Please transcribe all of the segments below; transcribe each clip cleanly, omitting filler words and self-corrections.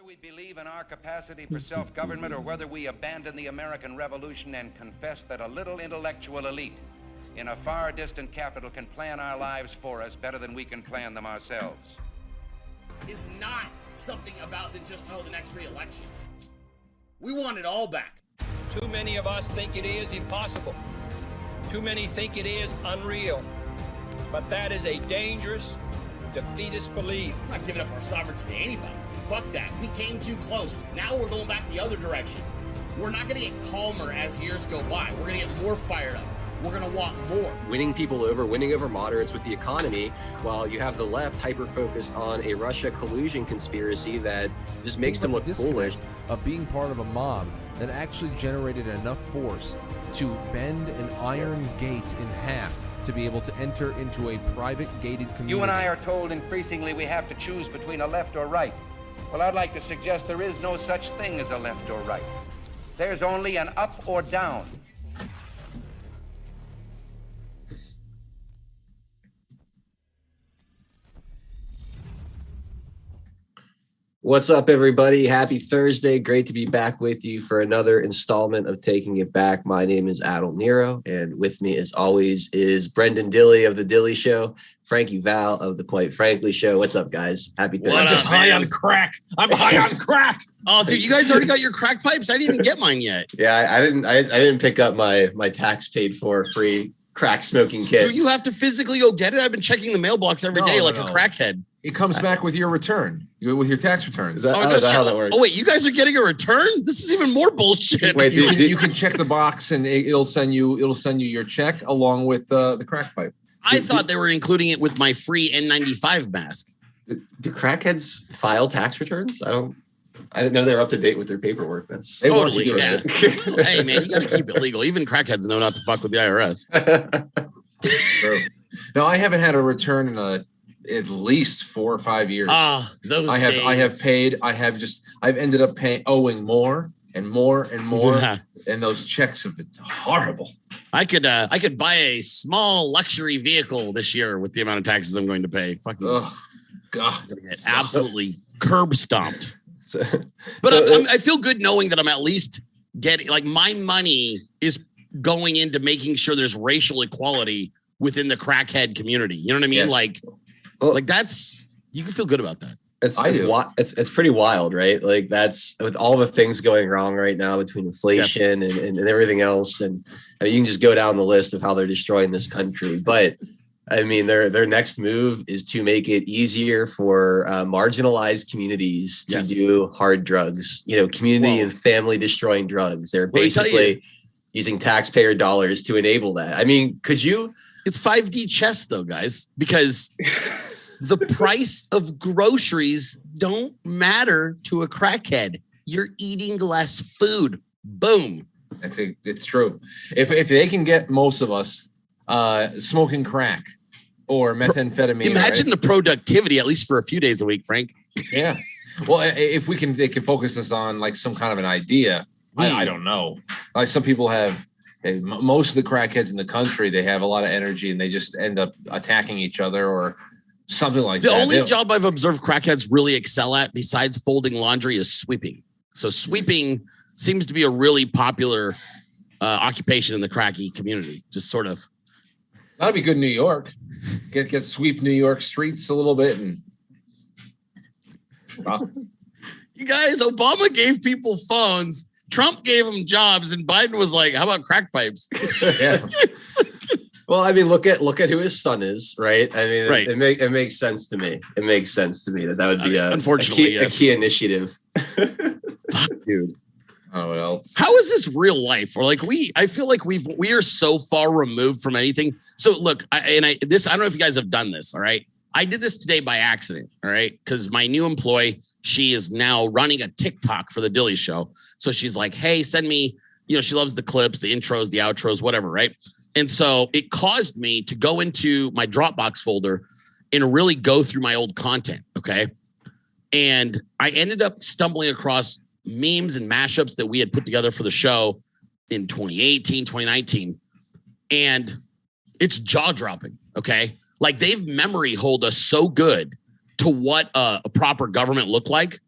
we believe in our capacity for self-government or whether we abandon the American Revolution and confess that a little intellectual elite in a far distant capital can plan our lives for us better than we can plan them ourselves. Is not something about the next re-election. We want it all back. Too many of us think it is impossible. Too many think it is unreal. But that is a dangerous, defeatist belief. We're not giving up our sovereignty to anybody. Fuck that. We came too close. Now we're going back the other direction. We're not going to get calmer as years go by. We're going to get more fired up. We're going to want more. Winning people over, winning over moderates with the economy, while you have the left hyper-focused on a Russia collusion conspiracy that just makes them look foolish. Of being part of a mob that actually generated enough force to bend an iron gate in half to be able to enter into a private gated community. You and I are told increasingly we have to choose between a left or right. Well, I'd like to suggest there is no such thing as a left or right. There's only an up or down. What's up, everybody? Happy Thursday. Great to be back with you for another installment of Taking It Back. My name is Adel Nero, and with me, as always, is Brenden Dilley of The Dilley Show, Frankie Val of The Quite Frankly Show. What's up, guys? Happy Thursday. I'm just high on crack. I'm high on crack. Oh, dude, you guys already got your crack pipes? I didn't even get mine yet. Yeah, I didn't pick up my tax paid for free crack smoking kit. Do you have to physically go get it? I've been checking the mailbox every day like a crackhead. It comes back with your return, with your tax returns. Is that how that works? Oh, wait, you guys are getting a return? This is even more bullshit. Wait, you can check the box and it'll send you your check along with the crack pipe. I thought they were including it with my free N95 mask. Do crackheads file tax returns? I didn't know they're up to date with their paperwork. That's totally, yeah. Hey, man, you got to keep it legal. Even crackheads know not to fuck with the IRS. True. No, I haven't had a return in at least 4 or 5 years. Those days. I've ended up owing more and more and more, and those checks have been horrible. I could buy a small luxury vehicle this year with the amount of taxes I'm going to pay. Fucking God, absolutely curb stomped. But I feel good knowing that I'm at least getting, like, my money is going into making sure there's racial equality within the crackhead community. You know what I mean? Yes. Like that's, you can feel good about that. It's pretty wild, right? Like that's with all the things going wrong right now between inflation and everything else. And I mean, you can just go down the list of how they're destroying this country. But I mean, their next move is to make it easier for marginalized communities to do hard drugs, community and family destroying drugs. They're basically using taxpayer dollars to enable that. I mean, it's 5D chess though, guys, because the price of groceries don't matter to a crackhead. You're eating less food. Boom. I think it's true. If they can get most of us smoking crack or methamphetamine. Imagine the productivity, at least for a few days a week, Frank. Yeah. Well, if they can focus us on like some kind of an idea. I don't know. Like some people have. Most of the crackheads in the country, they have a lot of energy and they just end up attacking each other or something like that. The only job I've observed crackheads really excel at besides folding laundry is sweeping. So sweeping seems to be a really popular occupation in the cracky community. Just sort of. That'd be good in New York. Get sweep New York streets a little bit. And you guys, Obama gave people phones. Trump gave them jobs, and Biden was like, "How about crack pipes?" Yeah. Well, I mean, look at who his son is, right? I mean, it makes sense to me. It makes sense to me that would be a key initiative. Dude, I don't know what else. How is this real life? Or like I feel like we are so far removed from anything. So look, I don't know if you guys have done this. All right, I did this today by accident. All right, because my new employee. She is now running a TikTok for the Dilley Show. So she's like, hey, send me, she loves the clips, the intros, the outros, whatever, right? And so it caused me to go into my Dropbox folder and really go through my old content, okay? And I ended up stumbling across memes and mashups that we had put together for the show in 2018, 2019. And it's jaw-dropping, okay? Like they've memory hold us so good to what a proper government looked like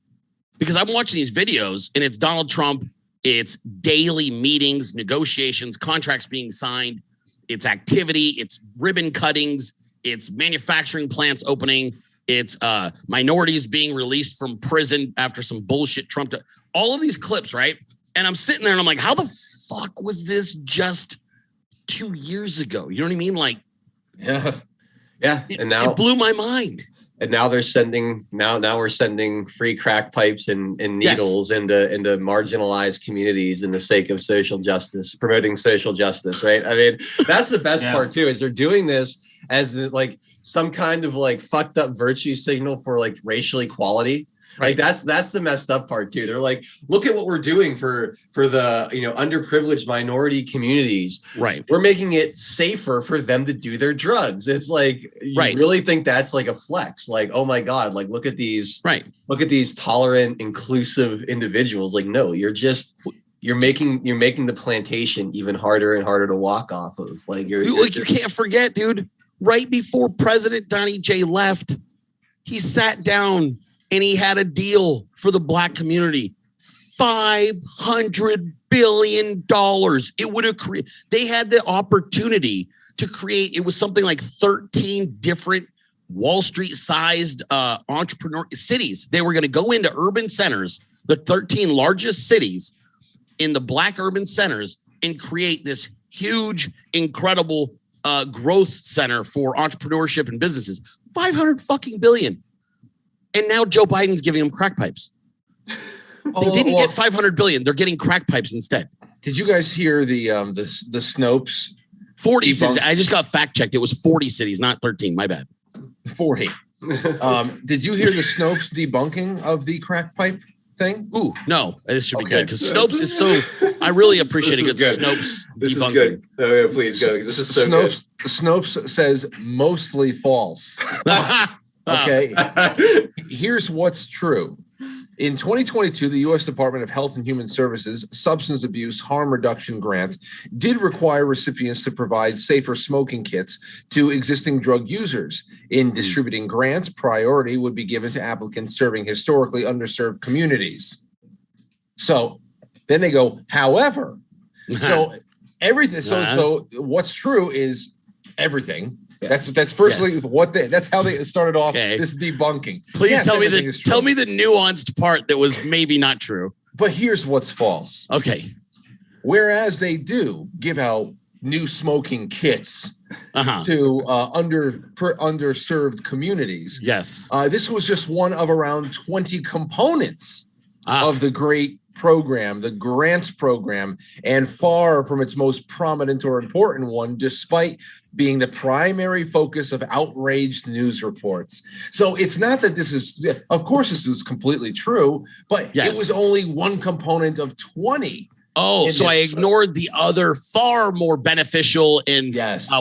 because I'm watching these videos and it's Donald Trump. It's daily meetings, negotiations, contracts being signed. It's activity. It's ribbon cuttings. It's manufacturing plants opening. It's minorities being released from prison after some bullshit Trump. All of these clips, right? And I'm sitting there and I'm like, how the fuck was this just 2 years ago? You know what I mean? Like, yeah. And now it blew my mind. And now they're sending we're sending free crack pipes and needles into marginalized communities in the sake of social justice, promoting social justice, right? I mean, that's the best part too, is they're doing this as like some kind of like fucked up virtue signal for like racial equality. Right. Like that's the messed up part too. They're like, look at what we're doing for the underprivileged minority communities. Right. We're making it safer for them to do their drugs. It's like you really think that's like a flex? Like, oh my God, like look at these tolerant, inclusive individuals. Like, no, you're making the plantation even harder and harder to walk off of. Like you can't forget, dude. Right before President Donnie J left, he sat down and he had a deal for the black community. $500 billion. It would have created, they had the opportunity to create, it was something like 13 different Wall Street sized entrepreneur cities. They were going to go into urban centers, the 13 largest cities in the black urban centers, and create this huge, incredible growth center for entrepreneurship and businesses. 500 fucking billion. And now Joe Biden's giving them crack pipes. They didn't get 500 billion. They're getting crack pipes instead. Did you guys hear the Snopes? 40 cities. I just got fact checked. It was 40 cities, not 13. My bad. 40. Did you hear the Snopes debunking of the crack pipe thing? Ooh, no. This should be good because Snopes is so. I really appreciate a good Snopes this debunking. Is good. Oh, yeah, please go. This is so good. Snopes says mostly false. Okay, here's what's true. In 2022, the U.S. Department of Health and Human Services Substance Abuse Harm Reduction Grant did require recipients to provide safer smoking kits to existing drug users. In distributing grants, priority would be given to applicants serving historically underserved communities. So then they go, however, so everything. So what's true is everything. That's firstly that's how they started off this debunking. Please tell me the nuanced part that was maybe not true. But here's what's false. Okay. Whereas they do give out new smoking kits to underserved communities. Yes. This was just one of around 20 components of the great program, the grants program, and far from its most prominent or important one, despite being the primary focus of outraged news reports. So it's not that this is, of course, this is completely true, but it was only one component of 20. Oh, so I ignored the other far more beneficial and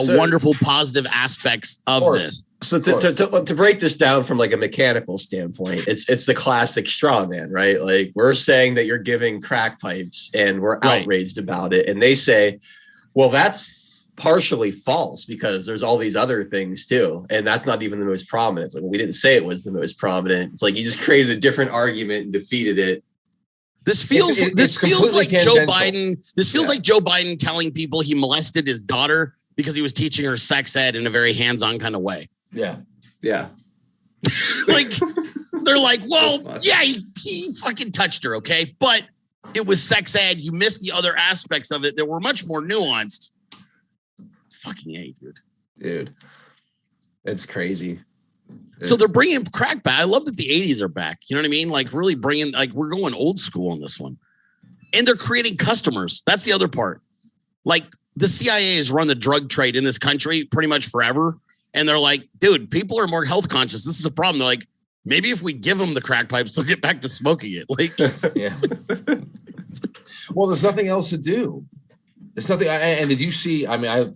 wonderful positive aspects of this. So to break this down from like a mechanical standpoint, it's the classic straw man, right? Like we're saying that you're giving crack pipes and we're outraged about it. And they say, well, that's partially false because there's all these other things too. And that's not even the most prominent. It's like, well, we didn't say it was the most prominent. It's like you just created a different argument and defeated it. This feels like Joe Biden. This feels like Joe Biden telling people he molested his daughter because he was teaching her sex ed in a very hands-on kind of way. Yeah. Like they're like, well, yeah, he fucking touched her, okay, but it was sex ed. You missed the other aspects of it that were much more nuanced. Fucking A, dude, it's crazy. So they're bringing crack back. I love that the 80s are back. You know what I mean? Like really bringing, like we're going old school on this one. And they're creating customers. That's the other part. Like the CIA has run the drug trade in this country pretty much forever. And they're like, dude, people are more health conscious. This is a problem. They're like, maybe if we give them the crack pipes, they'll get back to smoking it. Like, yeah. Well, there's nothing else to do. There's nothing. And did you see? I mean,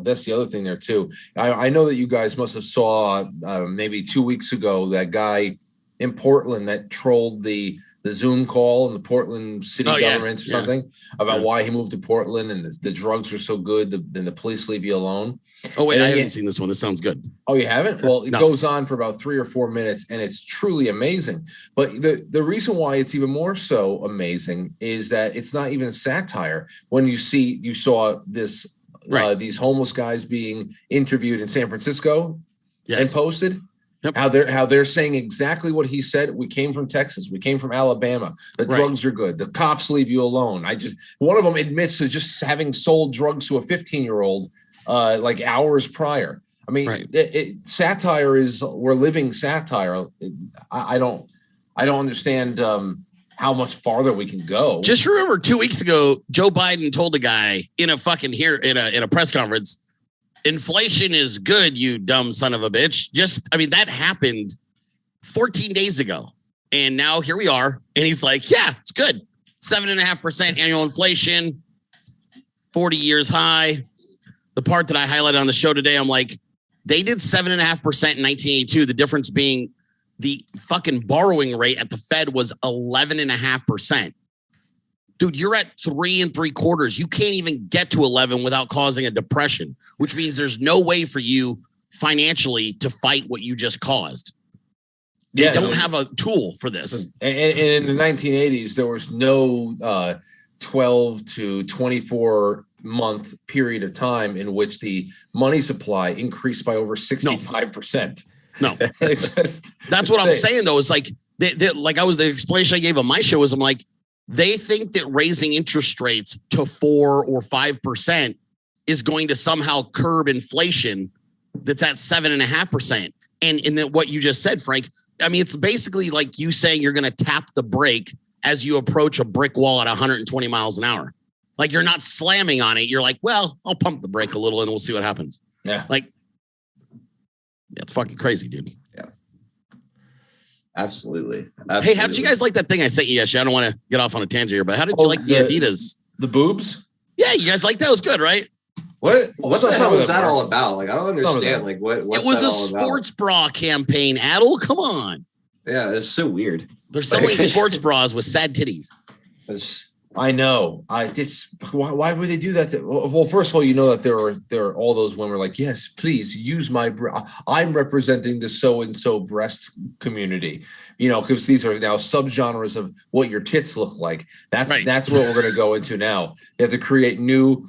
that's the other thing there too. I know that you guys must have saw maybe 2 weeks ago that guy in Portland that trolled the Zoom call in the Portland city government or yeah. something about why he moved to Portland and the drugs were so good and the police leave you alone. Oh, wait, I haven't seen this one. This sounds good. Oh, you haven't? Well, it goes on for about 3 or 4 minutes, and it's truly amazing. But the reason why it's even more so amazing is that it's not even satire. When you saw this these homeless guys being interviewed in San Francisco and posted. Yep. How they're saying exactly what he said. We came from Texas. We came from Alabama. The drugs are good. The cops leave you alone. One of them admits to just having sold drugs to a 15-year-old like hours prior. I mean, satire is we're living satire. I don't understand how much farther we can go. Just remember 2 weeks ago, Joe Biden told a guy in a press conference, inflation is good, you dumb son of a bitch. That happened 14 days ago. And now here we are. And he's like, yeah, it's good. 7.5% annual inflation, 40 years high. The part that I highlighted on the show today, I'm like, they did 7.5% in 1982. The difference being the fucking borrowing rate at the Fed was 11.5%. Dude, you're at 3 3/4. You can't even get to 11 without causing a depression, which means there's no way for you financially to fight what you just caused. They don't have a tool for this. And in the 1980s, there was no 12 to 24 month period of time in which the money supply increased by over 65%. No, that's what I'm saying though. Is like, the explanation I gave on my show was, I'm like, they think that raising interest rates to 4 or 5% is going to somehow curb inflation that's at 7.5%. And then what you just said, Frank, I mean, it's basically like you saying you're going to tap the brake as you approach a brick wall at 120 miles an hour. Like, you're not slamming on it. You're like, well, I'll pump the brake a little and we'll see what happens. Yeah. Like, it's fucking crazy, dude. Yeah. Absolutely. Hey, how did you guys like that thing I sent you yesterday? I don't want to get off on a tangent here, but how did you like the Adidas? The boobs? Yeah, you guys like that? It was good, right? What the hell was that all about? Like, I don't understand. Like, what's it was that a sports bra campaign, Adel. Come on. Yeah, it's so weird. They're selling sports bras with sad titties. I know. Why would they do that? Well, first of all, you know that there are all those women were like, yes, please use my bra. I'm representing the so-and-so breast community, because these are now subgenres of what your tits look like. That's what we're going to go into now. You have to create new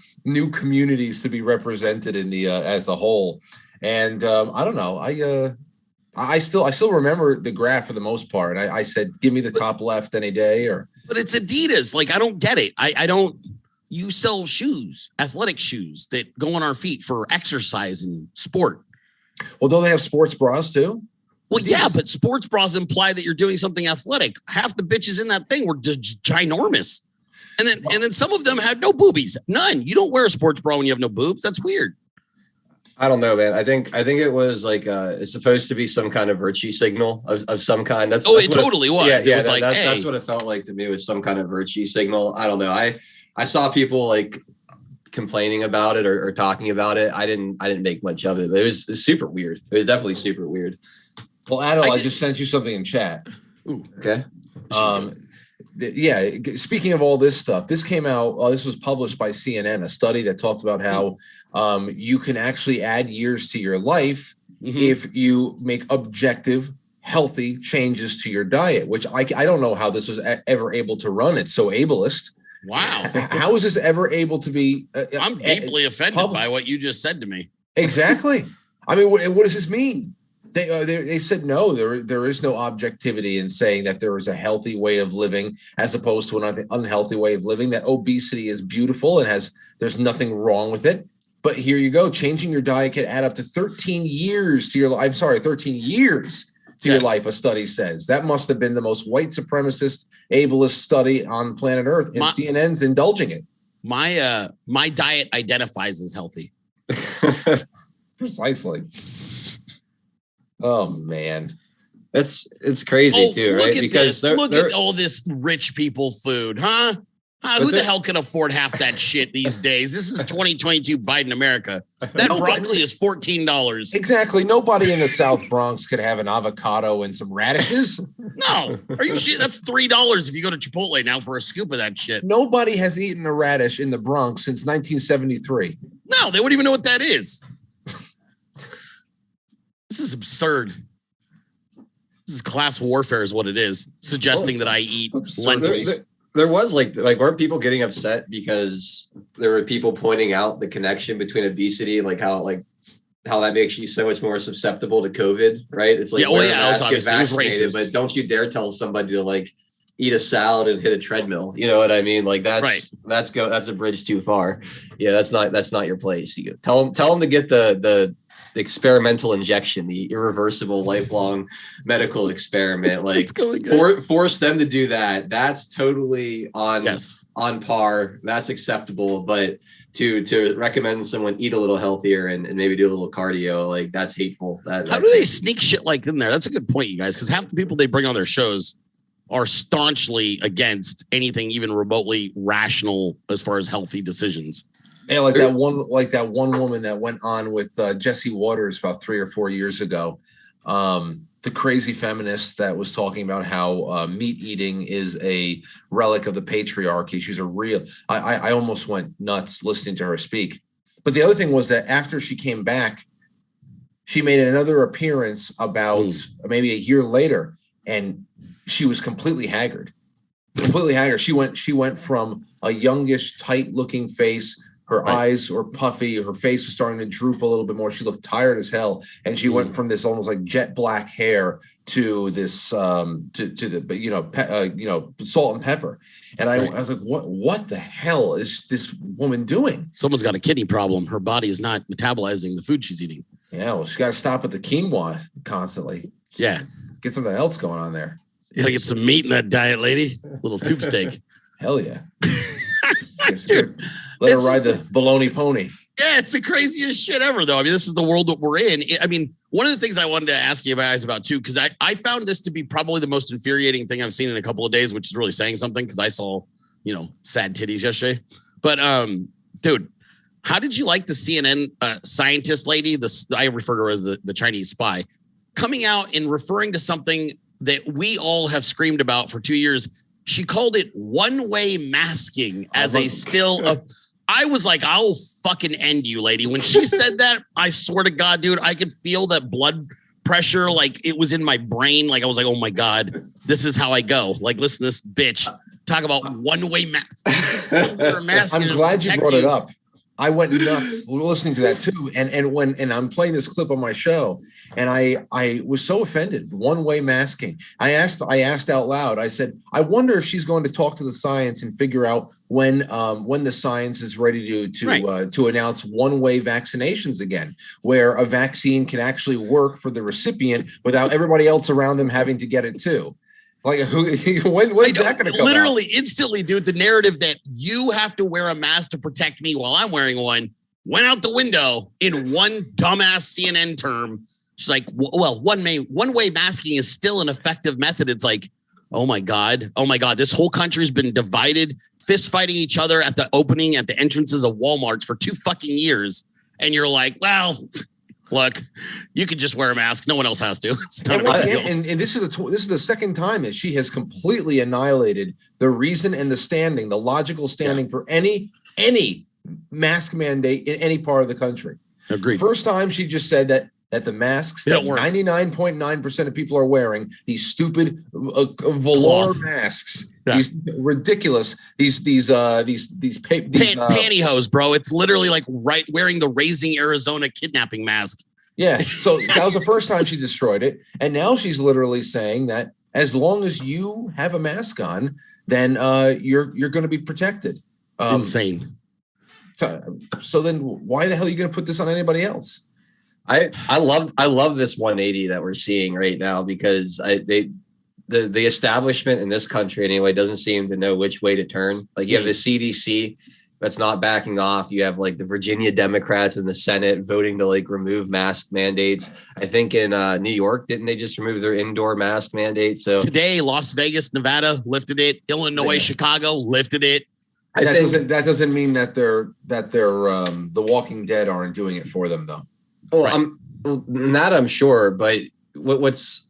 communities to be represented in the as a whole. And I don't know. I still remember the graph for the most part. I said, give me the top left any day. But it's Adidas. Like, I don't get it. I don't. You sell shoes, athletic shoes that go on our feet for exercise and sport. Well, don't they have sports bras too? Well, yeah, but sports bras imply that you're doing something athletic. Half the bitches in that thing were just ginormous. And then some of them had no boobies. None. You don't wear a sports bra when you have no boobs. That's weird. I don't know, man. I think it was like it's supposed to be some kind of virtue signal of some kind. That's it totally was. Yeah, it was that's what it felt like to me. Was some kind of virtue signal. I don't know. I saw people like complaining about it or talking about it. I didn't make much of it, but it was super weird. It was definitely super weird. Well, Adel, I just sent you something in chat. Ooh. Okay. Yeah. Speaking of all this stuff, this came out. This was published by CNN, a study that talked about how you can actually add years to your life if you make objective, healthy changes to your diet. Which I don't know how this was ever able to run. It's so ableist. Wow. How is this ever able to be? I'm deeply offended by what you just said to me. Exactly. I mean, what does this mean? They said no. There is no objectivity in saying that there is a healthy way of living as opposed to an unhealthy way of living. That obesity is beautiful and there's nothing wrong with it. But here you go. Changing your diet can add up to 13 years to your life. I'm sorry, 13 years to your life. A study says that must have been the most white supremacist, ableist study on planet Earth, and CNN's indulging it. My diet identifies as healthy. Precisely. Oh man, it's crazy too, right? Because look at all this rich people food, huh? Who the hell can afford half that shit these days? This is 2022 Biden America. That broccoli is $14. Exactly. Nobody in the South Bronx could have an avocado and some radishes. No. Are you shit? That's $3 if you go to Chipotle now for a scoop of that shit. Nobody has eaten a radish in the Bronx since 1973. No, they wouldn't even know what that is. This is absurd. This is class warfare is what it is, suggesting that I eat lentils. There was like weren't people getting upset because there were people pointing out the connection between obesity and how that makes you so much more susceptible to COVID, right? It's like, get vaccinated, but don't you dare tell somebody to eat a salad and hit a treadmill. You know what I mean? Like that's a bridge too far. Yeah, that's not your place. You tell them to get the experimental injection, the irreversible lifelong medical experiment. Force them to do that. That's totally on par. That's acceptable. But to recommend someone eat a little healthier and maybe do a little cardio, that's hateful. How do they sneak shit in there? That's a good point, you guys, because half the people they bring on their shows are staunchly against anything even remotely rational as far as healthy decisions. And that one woman that went on with Jesse Waters about 3 or 4 years ago, the crazy feminist that was talking about how meat eating is a relic of the patriarchy. She's a real. I almost went nuts listening to her speak. But the other thing was that after she came back, she made another appearance about maybe a year later, and she was completely haggard. She went from a youngish, tight-looking face. Her eyes were puffy. Her face was starting to droop a little bit more. She looked tired as hell, and she went from this almost like jet black hair to this to the salt and pepper. And I was like, what the hell is this woman doing? Someone's got a kidney problem. Her body is not metabolizing the food she's eating. Yeah, well, she's got to stop at the quinoa constantly. Yeah, get something else going on there. You gotta get some meat in that diet, lady. Little tube steak. Hell yeah. Dude, let her ride the bologna pony. Yeah, it's the craziest shit ever, though. I mean, this is the world that we're in. One of the things I wanted to ask you guys about, too, because I found this to be probably the most infuriating thing I've seen in a couple of days, which is really saying something, because I saw, sad titties yesterday. But, dude, how did you like the CNN scientist lady, I refer to her as the Chinese spy, coming out and referring to something that we all have screamed about for 2 years? She called it one-way masking as I was like, I'll fucking end you, lady. When she said that, I swear to God, dude, I could feel that blood pressure. It was in my brain. I was like, oh my God, this is how I go. Listen to this bitch talk about one-way mask. I'm glad you brought it up. I went nuts listening to that too. And I'm playing this clip on my show, and I was so offended. One-way masking. I asked out loud. I said, I wonder if she's going to talk to the science and figure out when the science is ready to announce one-way vaccinations again, where a vaccine can actually work for the recipient without everybody else around them having to get it too. When is that going to come literally out? Instantly, dude, the narrative that you have to wear a mask to protect me while I'm wearing one went out the window in one dumbass CNN term. She's like, well, one-way masking is still an effective method. It's like, oh my God, this whole country's been divided, fist fighting each other at the entrances of Walmarts for 2 fucking years. And you're like, well, look, you could just wear a mask. No one else has to. And this is the second time that she has completely annihilated the reason and the logical standing for any mask mandate in any part of the country. Agreed. First time she just said that the masks that 99.9% of people are wearing, these stupid velour masks, these ridiculous, these pantyhose, bro. It's literally like wearing the Raising Arizona kidnapping mask. Yeah. So that was the first time she destroyed it. And now she's literally saying that as long as you have a mask on, then you're going to be protected. Insane. So then why the hell are you going to put this on anybody else? I love this 180 that we're seeing right now, because the establishment in this country anyway doesn't seem to know which way to turn. You have the CDC that's not backing off. You have the Virginia Democrats in the Senate voting to remove mask mandates. I think in New York, didn't they just remove their indoor mask mandate? So today, Las Vegas, Nevada lifted it. Illinois, Chicago lifted it. That doesn't mean that they're the Walking Dead aren't doing it for them though. Well, right. I'm sure, but what's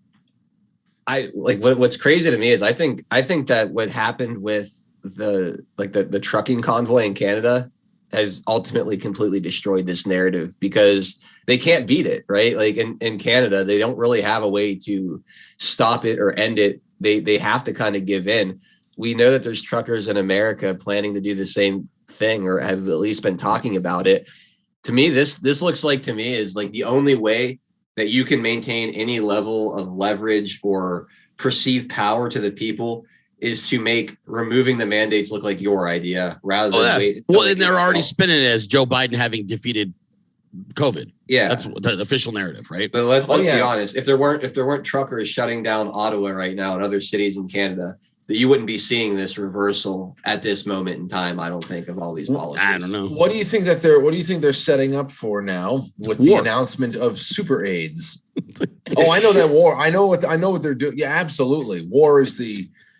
crazy to me is I think that what happened with the trucking convoy in Canada has ultimately completely destroyed this narrative because they can't beat it, right? Like in Canada, they don't really have a way to stop it or end it. They have to kind of give in. We know that there's truckers in America planning to do the same thing or have at least been talking about it. To me, this looks like to me is like the only way that you can maintain any level of leverage or perceived power to the people is to make removing the mandates look like your idea rather than wait. Well, and they're already spinning it as Joe Biden having defeated COVID. Yeah, that's the official narrative, right? But let's be honest. If there weren't truckers shutting down Ottawa right now and other cities in Canada, that you wouldn't be seeing this reversal at this moment in time. I don't think of all these policies. I don't know. What do you think they're setting up for now with the announcement of super aids? Oh, I know that war. I know what they're doing. Yeah, absolutely. War is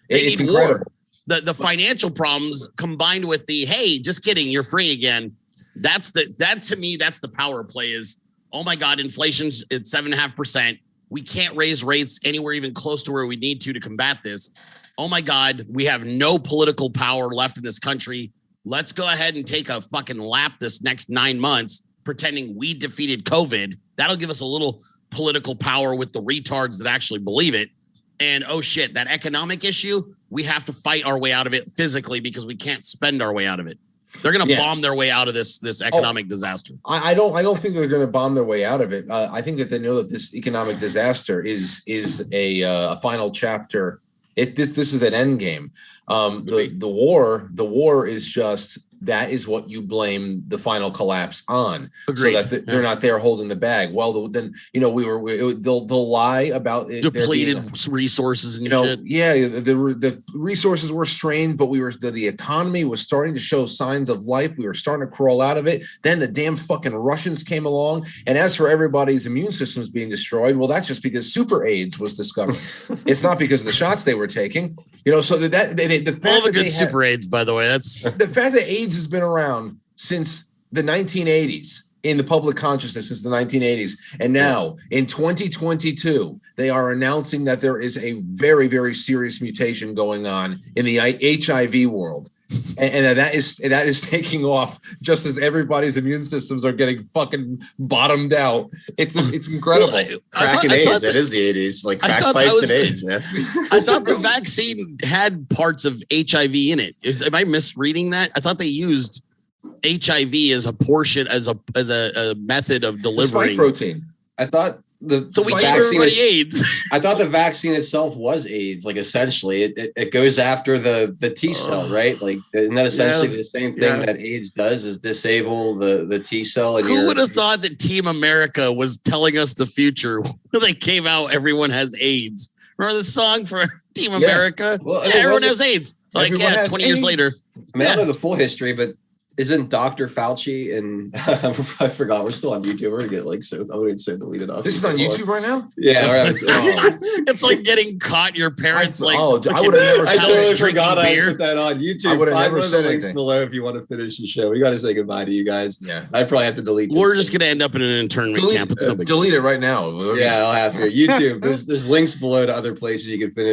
it's incredible. War. The financial problems combined with the, hey, just kidding, you're free again. That to me, that's the power play is, oh my God, inflation's at 7.5%. We can't raise rates anywhere even close to where we need to combat this. Oh my God, we have no political power left in this country. Let's go ahead and take a fucking lap this next 9 months, pretending we defeated COVID. That'll give us a little political power with the retards that actually believe it. And oh shit, that economic issue, we have to fight our way out of it physically because we can't spend our way out of it. They're going to bomb their way out of this economic disaster. I don't think they're going to bomb their way out of it. I think that they know that this economic disaster is a final chapter. This is an end game. The war is just that is what you blame the final collapse on. Agreed. So that they're not there holding the bag. Well, then they'll lie about it, depleted resources and shit. Yeah, the resources were strained, but the economy was starting to show signs of life. We were starting to crawl out of it. Then the damn fucking Russians came along, and as for everybody's immune systems being destroyed, well, that's just because super AIDS was discovered. It's not because of the shots they were taking. So the fact all the good super AIDS, by the way, that's the fact that AIDS has been around since the 1980s in the public consciousness since the 1980s. And now in 2022, they are announcing that there is a very, very serious mutation going on in the HIV world. And that is taking off just as everybody's immune systems are getting fucking bottomed out. It's incredible. Crack and AIDS. That is the 80s. Like crack pipes and AIDS, man. I thought the vaccine had parts of HIV in it. Am I misreading that? I thought they used HIV as a portion, as a method of delivering spike protein. I thought we gave everybody AIDS. I thought the vaccine itself was AIDS. Like essentially, it goes after the T cell, right? Like, isn't that essentially the same thing that AIDS does? Is disable the T cell? And who would have thought that Team America was telling us the future when they came out? Everyone has AIDS. Remember the song for Team America? Well, everyone has AIDS. Like 20 years later. I mean, I don't know the full history, but isn't Dr. Fauci and I forgot, we're still on YouTube. We're gonna get I'm gonna get so deleted off. This is on YouTube right now? Yeah, all right. It's like getting caught. Your parents I would have never I totally forgot I put that on YouTube. I would have never said links below if you want to finish the show. We gotta say goodbye to you guys. Yeah. I probably have to delete this. We're just gonna end up in an internment camp at something. Delete it right now. Yeah, I'll have to. YouTube. There's links below to other places you can finish.